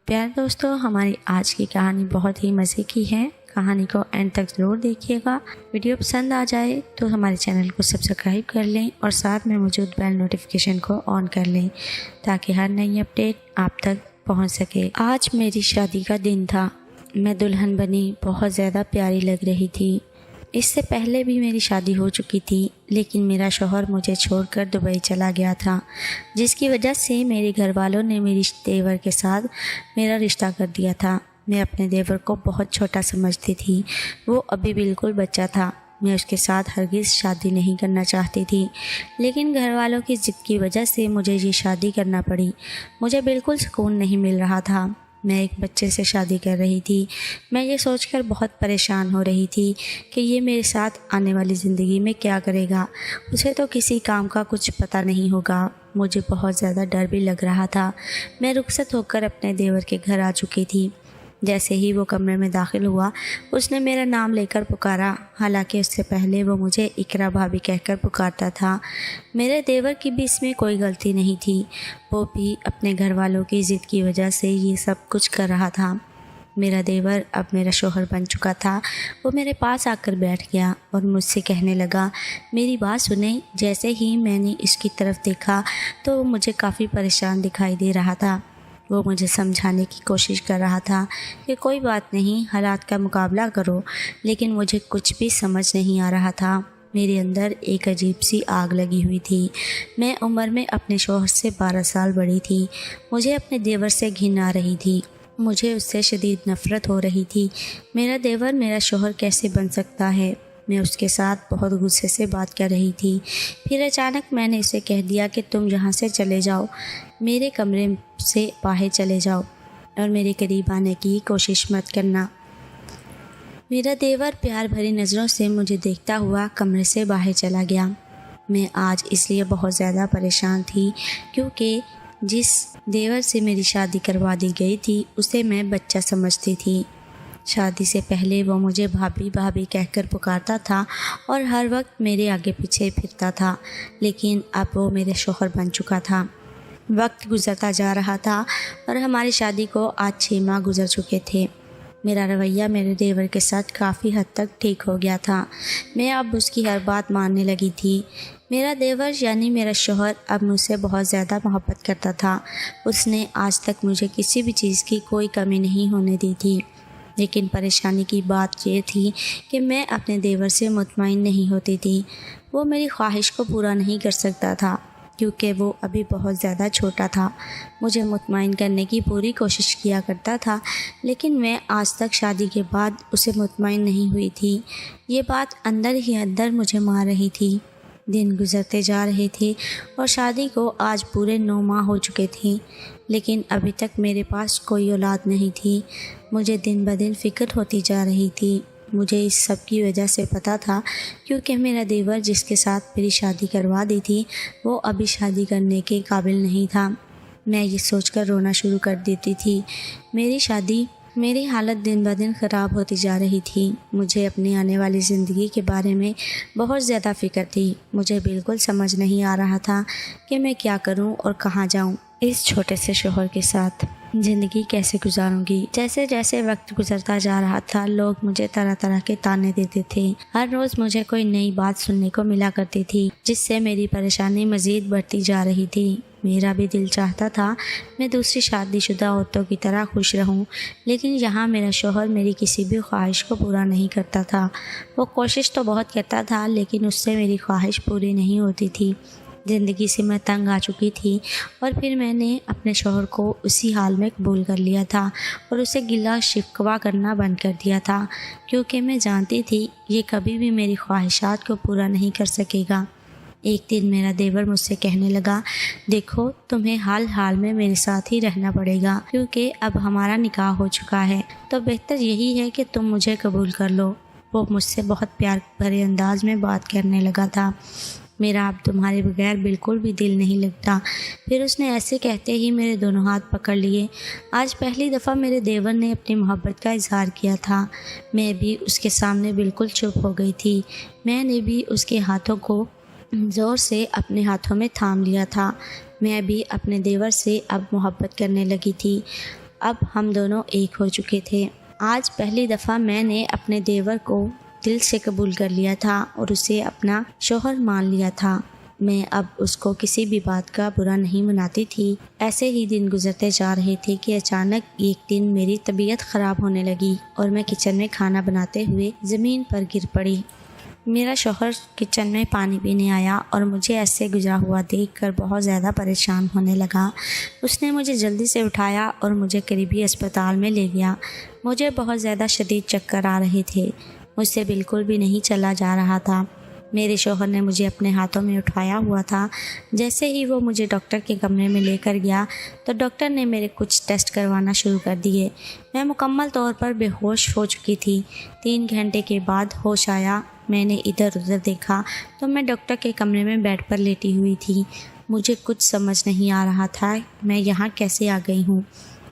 پیارے دوستوں، ہماری آج کی کہانی بہت ہی مزے کی ہے۔ کہانی کو اینڈ تک ضرور دیکھیے گا۔ ویڈیو پسند آ جائے تو ہمارے چینل کو سبسکرائب کر لیں اور ساتھ میں موجود بیل نوٹیفیکیشن کو آن کر لیں تاکہ ہر نئی اپڈیٹ آپ تک پہنچ سکے۔ آج میری شادی کا دن تھا۔ میں دلہن بنی بہت زیادہ پیاری لگ رہی تھی۔ اس سے پہلے بھی میری شادی ہو چکی تھی، لیکن میرا شوہر مجھے چھوڑ کر دبئی چلا گیا تھا، جس کی وجہ سے میرے گھر والوں نے میری دیور کے ساتھ میرا رشتہ کر دیا تھا۔ میں اپنے دیور کو بہت چھوٹا سمجھتی تھی۔ وہ ابھی بالکل بچہ تھا۔ میں اس کے ساتھ ہرگز شادی نہیں کرنا چاہتی تھی، لیکن گھر والوں کی ضد کی وجہ سے مجھے یہ شادی کرنا پڑی۔ مجھے بالکل سکون نہیں مل رہا تھا۔ میں ایک بچے سے شادی کر رہی تھی۔ میں یہ سوچ کر بہت پریشان ہو رہی تھی کہ یہ میرے ساتھ آنے والی زندگی میں کیا کرے گا۔ اسے تو کسی کام کا کچھ پتہ نہیں ہوگا۔ مجھے بہت زیادہ ڈر بھی لگ رہا تھا۔ میں رخصت ہو کر اپنے دیور کے گھر آ چکی تھی۔ جیسے ہی وہ کمرے میں داخل ہوا، اس نے میرا نام لے کر پکارا، حالانکہ اس سے پہلے وہ مجھے اقرا بھابی کہہ کر پکارتا تھا۔ میرے دیور کی بھی اس میں کوئی غلطی نہیں تھی۔ وہ بھی اپنے گھر والوں کی ضد کی وجہ سے یہ سب کچھ کر رہا تھا۔ میرا دیور اب میرا شوہر بن چکا تھا۔ وہ میرے پاس آ کر بیٹھ گیا اور مجھ سے کہنے لگا، میری بات سنیں۔ جیسے ہی میں نے اس کی طرف دیکھا تو وہ مجھے کافی پریشان دکھائی دے رہا تھا۔ وہ مجھے سمجھانے کی کوشش کر رہا تھا کہ کوئی بات نہیں، حالات کا مقابلہ کرو، لیکن مجھے کچھ بھی سمجھ نہیں آ رہا تھا۔ میرے اندر ایک عجیب سی آگ لگی ہوئی تھی۔ میں عمر میں اپنے شوہر سے 12 سال بڑی تھی۔ مجھے اپنے دیور سے گھن آ رہی تھی۔ مجھے اس سے شدید نفرت ہو رہی تھی۔ میرا دیور میرا شوہر کیسے بن سکتا ہے؟ میں اس کے ساتھ بہت غصے سے بات کر رہی تھی۔ پھر اچانک میں نے اسے کہہ دیا کہ تم یہاں سے چلے جاؤ، میرے کمرے سے باہر چلے جاؤ اور میرے قریب آنے کی کوشش مت کرنا۔ میرا دیور پیار بھری نظروں سے مجھے دیکھتا ہوا کمرے سے باہر چلا گیا۔ میں آج اس لیے بہت زیادہ پریشان تھی کیونکہ جس دیور سے میری شادی کروا دی گئی تھی اسے میں بچہ سمجھتی تھی۔ شادی سے پہلے وہ مجھے بھابی بھابی کہہ کر پکارتا تھا اور ہر وقت میرے آگے پیچھے پھرتا تھا، لیکن اب وہ میرے شوہر بن چکا تھا۔ وقت گزرتا جا رہا تھا اور ہماری شادی کو آج 6 ماہ گزر چکے تھے۔ میرا رویہ میرے دیور کے ساتھ کافی حد تک ٹھیک ہو گیا تھا۔ میں اب اس کی ہر بات ماننے لگی تھی۔ میرا دیور یعنی میرا شوہر اب مجھ سے بہت زیادہ محبت کرتا تھا۔ اس نے آج تک مجھے کسی بھی چیز کی کوئی کمی نہیں ہونے دی تھی، لیکن پریشانی کی بات یہ تھی کہ میں اپنے دیور سے مطمئن نہیں ہوتی تھی۔ وہ میری خواہش کو پورا نہیں کر سکتا تھا کیونکہ وہ ابھی بہت زیادہ چھوٹا تھا۔ مجھے مطمئن کرنے کی پوری کوشش کیا کرتا تھا، لیکن میں آج تک شادی کے بعد اسے مطمئن نہیں ہوئی تھی۔ یہ بات اندر ہی اندر مجھے مار رہی تھی۔ دن گزرتے جا رہے تھے اور شادی کو آج پورے 9 ماہ ہو چکے تھے، لیکن ابھی تک میرے پاس کوئی اولاد نہیں تھی۔ مجھے دن بدن فکر ہوتی جا رہی تھی۔ مجھے اس سب کی وجہ سے پتہ تھا کیونکہ میرا دیور جس کے ساتھ میری شادی کروا دی تھی وہ ابھی شادی کرنے کے قابل نہیں تھا۔ میں یہ سوچ کر رونا شروع کر دیتی تھی۔ میری حالت دن بدن خراب ہوتی جا رہی تھی۔ مجھے اپنی آنے والی زندگی کے بارے میں بہت زیادہ فکر تھی۔ مجھے بالکل سمجھ نہیں آ رہا تھا کہ میں کیا کروں اور کہاں جاؤں۔ اس چھوٹے سے شوہر کے ساتھ زندگی کیسے گزاروں گی؟ جیسے جیسے وقت گزرتا جا رہا تھا، لوگ مجھے طرح طرح کے طعنے دیتے تھے۔ ہر روز مجھے کوئی نئی بات سننے کو ملا کرتی تھی، جس سے میری پریشانی مزید بڑھتی جا رہی تھی۔ میرا بھی دل چاہتا تھا میں دوسری شادی شدہ عورتوں کی طرح خوش رہوں، لیکن یہاں میرا شوہر میری کسی بھی خواہش کو پورا نہیں کرتا تھا۔ وہ کوشش تو بہت کرتا تھا، لیکن اس سے میری خواہش پوری نہیں ہوتی تھی۔ زندگی سے میں تنگ آ چکی تھی اور پھر میں نے اپنے شوہر کو اسی حال میں قبول کر لیا تھا اور اسے گلہ شکوہ کرنا بند کر دیا تھا، کیونکہ میں جانتی تھی یہ کبھی بھی میری خواہشات کو پورا نہیں کر سکے گا۔ ایک دن میرا دیور مجھ سے کہنے لگا، دیکھو تمہیں حال حال میں میرے ساتھ ہی رہنا پڑے گا کیونکہ اب ہمارا نکاح ہو چکا ہے، تو بہتر یہی ہے کہ تم مجھے قبول کر لو۔ وہ مجھ سے بہت پیار بھرے انداز میں بات کرنے لگا تھا۔ میرا اب تمہارے بغیر بالکل بھی دل نہیں لگتا۔ پھر اس نے ایسے کہتے ہی میرے دونوں ہاتھ پکڑ لیے۔ آج پہلی دفعہ میرے دیور نے اپنی محبت کا اظہار کیا تھا۔ میں بھی اس کے سامنے بالکل چپ ہو گئی تھی۔ میں نے بھی اس کے ہاتھوں کو زور سے اپنے ہاتھوں میں تھام لیا تھا۔ میں بھی اپنے دیور سے اب محبت کرنے لگی تھی۔ اب ہم دونوں ایک ہو چکے تھے۔ آج پہلی دفعہ میں نے اپنے دیور کو دل سے قبول کر لیا تھا اور اسے اپنا شوہر مان لیا تھا۔ میں اب اس کو کسی بھی بات کا برا نہیں مناتی تھی۔ ایسے ہی دن گزرتے جا رہے تھے کہ اچانک ایک دن میری طبیعت خراب ہونے لگی اور میں کچن میں کھانا بناتے ہوئے زمین پر گر پڑی۔ میرا شوہر کچن میں پانی پینے آیا اور مجھے ایسے گزرا ہوا دیکھ کر بہت زیادہ پریشان ہونے لگا۔ اس نے مجھے جلدی سے اٹھایا اور مجھے قریبی اسپتال میں لے گیا۔ مجھے بہت زیادہ شدید چکر آ رہے تھے، مجھ سے بالکل بھی نہیں چلا جا رہا تھا۔ میرے شوہر نے مجھے اپنے ہاتھوں میں اٹھایا ہوا تھا۔ جیسے ہی وہ مجھے ڈاکٹر کے کمرے میں لے کر گیا تو ڈاکٹر نے میرے کچھ ٹیسٹ کروانا شروع کر دیے۔ میں مکمل طور پر بے ہوش ہو چکی تھی۔ 3 گھنٹے کے بعد ہوش آیا۔ میں نے ادھر ادھر دیکھا تو میں ڈاکٹر کے کمرے میں بیڈ پر لیٹی ہوئی تھی۔ مجھے کچھ سمجھ نہیں آ رہا تھا میں یہاں کیسے آ گئی ہوں۔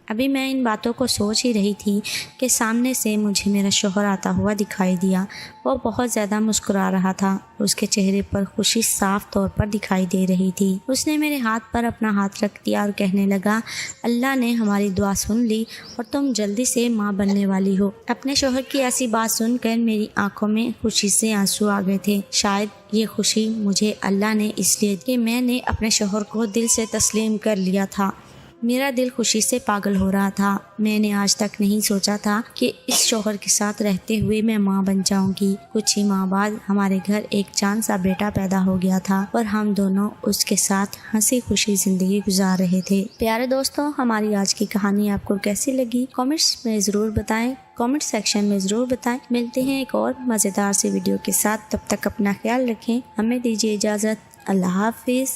ابھی میں ان باتوں کو سوچ ہی رہی تھی کہ سامنے سے مجھے میرا شوہر آتا ہوا دکھائی دیا۔ وہ بہت زیادہ مسکرا رہا تھا، اس کے چہرے پر خوشی صاف طور پر دکھائی دے رہی تھی۔ اس نے میرے ہاتھ پر اپنا ہاتھ رکھ دیا اور کہنے لگا، اللہ نے ہماری دعا سن لی اور تم جلدی سے ماں بننے والی ہو۔ اپنے شوہر کی ایسی بات سن کر میری آنکھوں میں خوشی سے آنسو آ گئے تھے۔ شاید یہ خوشی مجھے اللہ نے اس لیے کہ میں نے اپنے شوہر کو دل سے تسلیم کر لیا تھا۔ میرا دل خوشی سے پاگل ہو رہا تھا۔ میں نے آج تک نہیں سوچا تھا کہ اس شوہر کے ساتھ رہتے ہوئے میں ماں بن جاؤں گی۔ کچھ ہی ماہ بعد ہمارے گھر ایک چاند سا بیٹا پیدا ہو گیا تھا اور ہم دونوں اس کے ساتھ ہنسی خوشی زندگی گزار رہے تھے۔ پیارے دوستوں، ہماری آج کی کہانی آپ کو کیسی لگی کامنٹس میں ضرور بتائیں، کامنٹ سیکشن میں ضرور بتائیں۔ ملتے ہیں ایک اور مزیدار سی ویڈیو کے ساتھ، تب تک اپنا خیال رکھیں، ہمیں دیجیے اجازت، اللہ حافظ۔